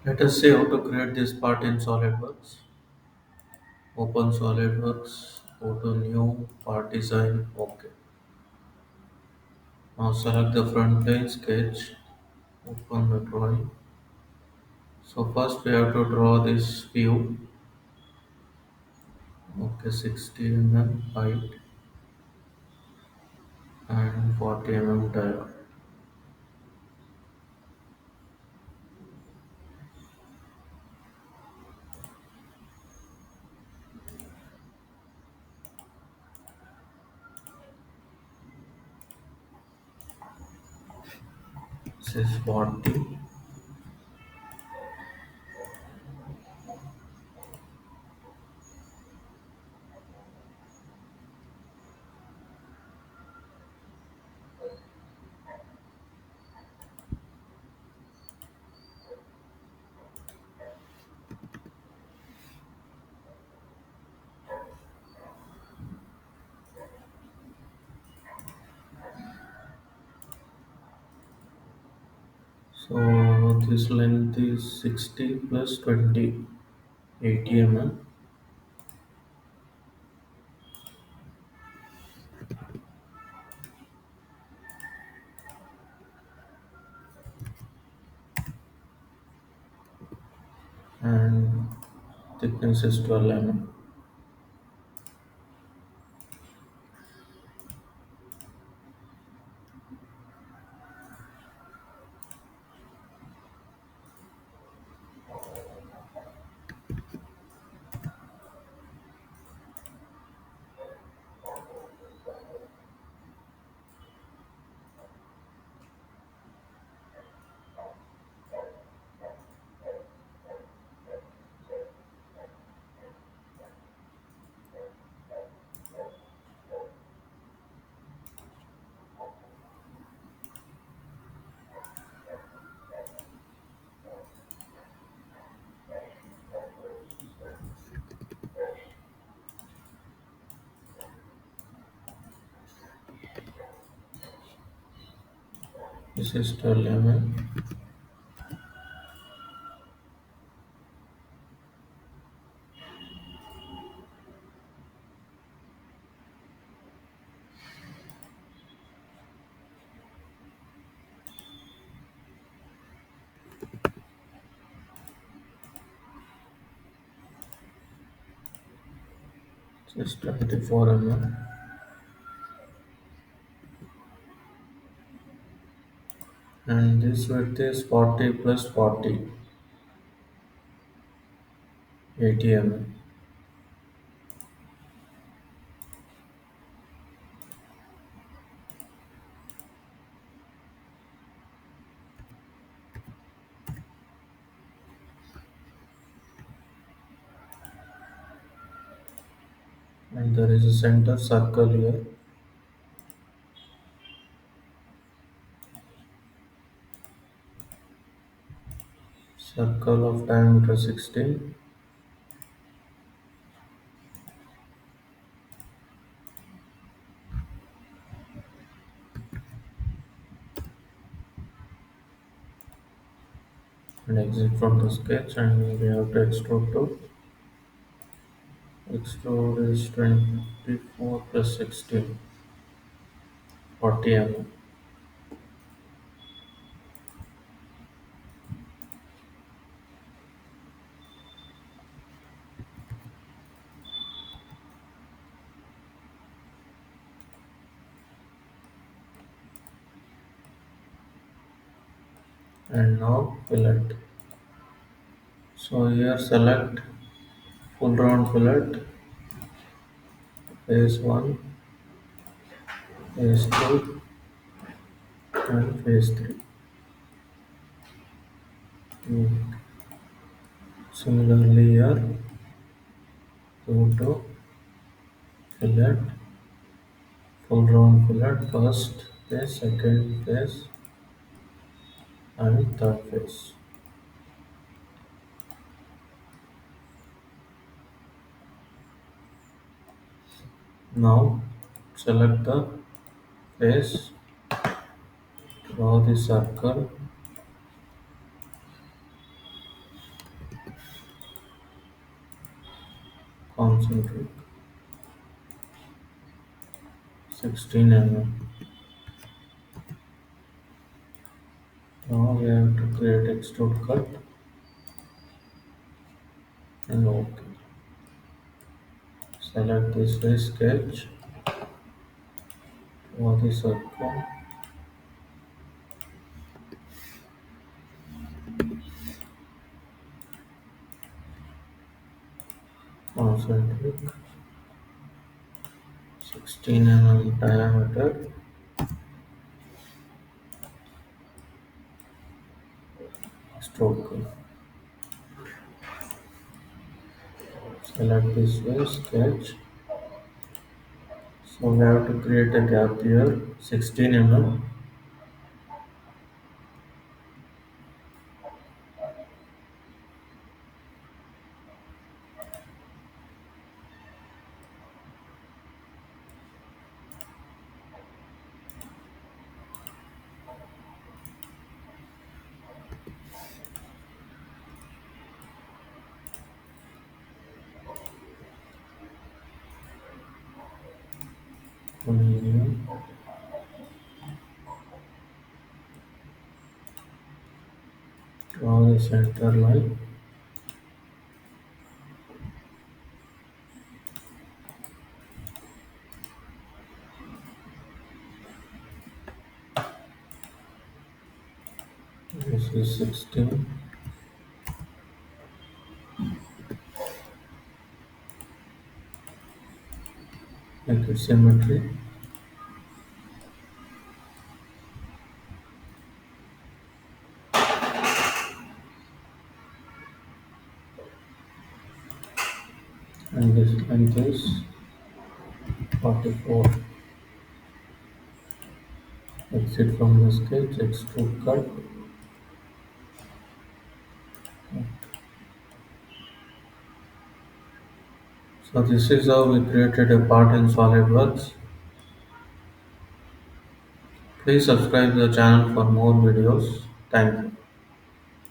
Let us see how to create this part in SolidWorks. Open SolidWorks, go to New, Part Design, OK. Now select the front plane sketch, open the drawing. So first we have to draw this view, OK, 60 mm height and 40 mm diameter. This is 40. So this length is 60 plus 20, 80 mm. And thickness is 12 mm. This is 12 mm. This is 24 mm. And this width is 40 plus 40, 80 mm. And there is a center circle here. Circle of diameter 16. And exit from the sketch, and we have to extrude to. Extrude is 24 plus 16, 40 mm. And now fillet. So here select full round fillet, phase 1, phase 2 and phase 3. Similarly here, go to fillet, full round fillet, first phase, second phase and third phase. Now select the face, draw the circle, concentric, 16 mm. Now we have to create extrude cut and OK. Select this way sketch for the circle, concentric, 16 mm diameter, extrude cut. Select this way sketch. So we have to create a gap here, 16 mm. Medium. Draw the center line. This is 16. Make it symmetry. And this length is 44. Exit from the sketch, extrude cut. So this is how we created a part in SolidWorks. Please subscribe to the channel for more videos. Thank you.